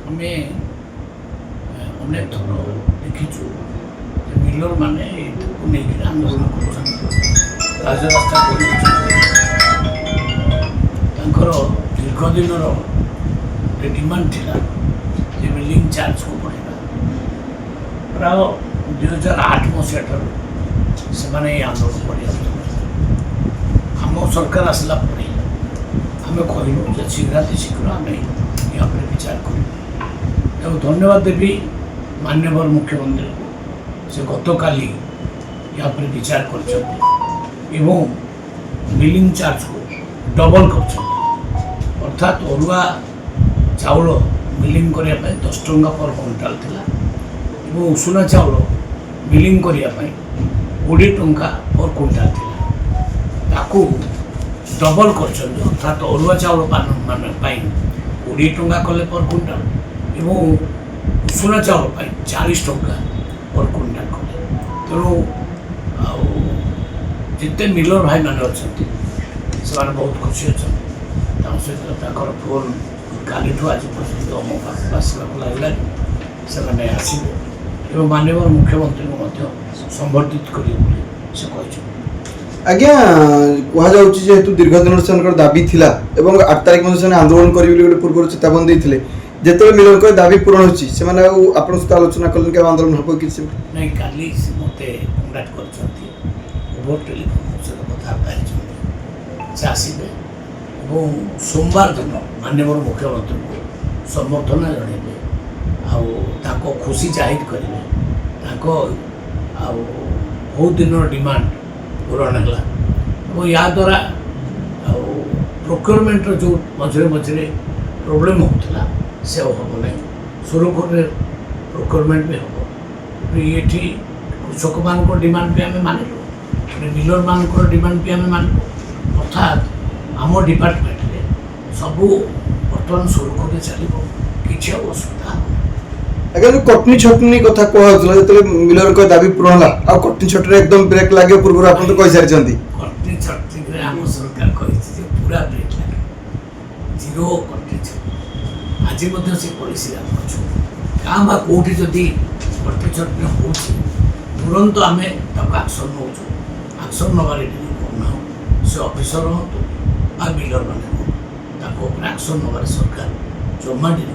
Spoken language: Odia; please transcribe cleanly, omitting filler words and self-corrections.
ଆମେ ଅନେକ ଥର ଦେଖିଛୁ ମିଲର ମାନେ ଏଇଟାକୁ ନେଇକି ଆନ୍ଦୋଳନ କରୁଛନ୍ତି, ରାଜରାସ୍ତା କରୁଛନ୍ତି। ତାଙ୍କର ଦୀର୍ଘ ଦିନର ଗୋଟେ ଡିମାଣ୍ଡ ଥିଲା ଯେ ବିଲ୍ଡିଂ ଚାର୍ଜକୁ ବଢ଼େଇବା। ପ୍ରାୟ 2008 ମସିହା ଠାରୁ ସେମାନେ ଏଇ ଆନ୍ଦୋଳନ କରି ଆସୁଛନ୍ତି। ଆମ ସରକାର ଆସିଲା ପରେ ଆମେ କହିଲୁ ଯେ ଶୀଘ୍ର ଆମେ ଏହା ଉପରେ ବିଚାର କରିବୁ। ଏବଂ ଧନ୍ୟବାଦ ଦେବି ମାନ୍ୟବର ମୁଖ୍ୟମନ୍ତ୍ରୀଙ୍କୁ, ସେ ଗତକାଲି ଏହା ଉପରେ ବିଚାର କରିଛନ୍ତି ଏବଂ ମିଲିଂ ଚାର୍ଜକୁ ଡବଲ୍ କରିଛନ୍ତି। ଅର୍ଥାତ୍ ଅରୁଆ ଚାଉଳ ମିଲିଂ କରିବା ପାଇଁ 10 ଟଙ୍କା ପର କୁଇଣ୍ଟାଲ ଥିଲା ଏବଂ ଉଷୁନା ଚାଉଳ ମିଲିଂ କରିବା ପାଇଁ 20 ଟଙ୍କା ପର କୁଇଣ୍ଟାଲ ଥିଲା। ତାକୁ ଡବଲ୍ କରିଛନ୍ତି, ଅର୍ଥାତ୍ ଅରୁଆ ଚାଉଳ ମାନେ ପାଇଁ 20 ଟଙ୍କା କଲେ ପର କୁଇଣ୍ଟାଲ ଏବଂ ଉଷୁନା ଚାଉଳ ପାଇଁ 40 ଟଙ୍କା ପର କୁଇଣ୍ଟାଲ କଲେ। ତେଣୁ ଆଉ ଯେତେ ମିଲର ଭାଇମାନେ ଅଛନ୍ତି ସେମାନେ ବହୁତ ଖୁସି ଅଛନ୍ତି। ତାଙ୍କ ସହିତ ତାଙ୍କର ଫୋନ୍ କାଲିଠୁ ଆଜି ପର୍ଯ୍ୟନ୍ତ ମୋ ପାଖକୁ ଆସିବାକୁ ଲାଗିଲାନି। ସେମାନେ ଆସିବେ ଏବଂ ମାନ୍ୟବର ମୁଖ୍ୟମନ୍ତ୍ରୀଙ୍କୁ ମଧ୍ୟ ସମ୍ବର୍ଦ୍ଧିତ କରିବେ ବୋଲି ସେ କହିଛନ୍ତି। ଆଜ୍ଞା, କୁହାଯାଉଛି ଯେହେତୁ ଦୀର୍ଘ ଦିନର ସେମାନଙ୍କର ଦାବି ଥିଲା ଏବଂ 8 ତାରିଖ ମଧ୍ୟ ସେମାନେ ଆନ୍ଦୋଳନ କରିବେ ବୋଲି ଗୋଟେ ପୂର୍ବରୁ ଚେତାବନୀ ଦେଇଥିଲେ। ଯେତେବେଳେ ମିଲରଙ୍କର ଦାବି ପୂରଣ ହେଉଛି ସେମାନେ ଆଉ ଆପଣଙ୍କ ସହିତ ଆଲୋଚନା କଲେନି କି ଆନ୍ଦୋଳନ ହେବ କିଛି? ନାଇଁ, କାଲି ସେ ମୋତେ କଣ୍ଟାକ୍ଟ କରିଛନ୍ତି, ଓଭର ଟେଲିଫୋନ୍ ସହିତ କଥାବାର୍ତ୍ତା ହେଇଛନ୍ତି। ସେ ଆସିବେ ଏବଂ ସୋମବାର ଦିନ ମାନ୍ୟବର ମୁଖ୍ୟମନ୍ତ୍ରୀଙ୍କୁ ସମର୍ଥନ ଜଣାଇବେ ଆଉ ତାଙ୍କ ଖୁସି ଜାହିର କରିବେ। ତାଙ୍କ ଆଉ ବହୁତ ଦିନର ଡିମାଣ୍ଡ ପୂରଣ ହେଲା ଏବଂ ଏହାଦ୍ୱାରା ଆଉ ପ୍ରୋକ୍ୟୁରମେଣ୍ଟର ଯେଉଁ ମଝିରେ ପ୍ରୋବ୍ଲେମ୍ ହେଉଥିଲା ସେ ଆଉ ହେବ ନାହିଁ। ସୁରୁଖୁରୁରେ ପ୍ରୋକ୍ୟୁରମେଣ୍ଟ ବି ହେବ। ଏଠି କୃଷକମାନଙ୍କ ଡିମାଣ୍ଡ ବି ଆମେ ମାନିଲୁ, ମିଲରମାନଙ୍କର ଡିମାଣ୍ଡ ବି ଆମେ ମାନିଲୁ। ଅର୍ଥାତ୍ ଆମ ଡିପାର୍ଟମେଣ୍ଟରେ ସବୁ ବର୍ତ୍ତମାନ ସୁରୁଖୁରୁରେ ଚାଲିବ, କିଛି ଆଉ ଅସୁବିଧା ହେବ। ଆଜ୍ଞା, ଯେଉଁ କଟନୀ ଛଟନୀ କଥା କୁହାଯାଉଥିଲା ଯେତେବେଳେ ମିଲରଙ୍କ ଦାବି ପୂରଣ ହେଲା ଆଉ କଟନୀ ଛଟରେ ଏକଦମ ବ୍ରେକ୍ ଲାଗିବ ପୂର୍ବରୁ ଆପଣ ତ କହିସାରିଛନ୍ତି। କଟନୀ ଛଟନୀରେ ଆମ ସରକାର କହିଛି ଯେ ପୁରା ବ୍ରେକ୍ ଲାଗିବ, ଜିରୋ କଟନୀ ଛଟନୀ। ଆଜି ମଧ୍ୟ ସେ ପଲିସି ଆମେ ଅଛୁ। କାଁ ବା କେଉଁଠି ଯଦି କଟନୀ ଛଟନୀ ହେଉଛି ତୁରନ୍ତ ଆମେ ତାକୁ ଆକ୍ସନ୍ ନେଉଛୁ। ଆକ୍ସନ୍ ନେବାରେ ଟିକେ କରୁନାହୁଁ। ସେ ଅଫିସର ହୁଅନ୍ତୁ ବା ମିଲର ମାନେ ହୁଅନ୍ତୁ, ତାଙ୍କ ଉପରେ ଆକ୍ସନ୍ ନେବାରେ ସରକାର ଜମା ଡିରି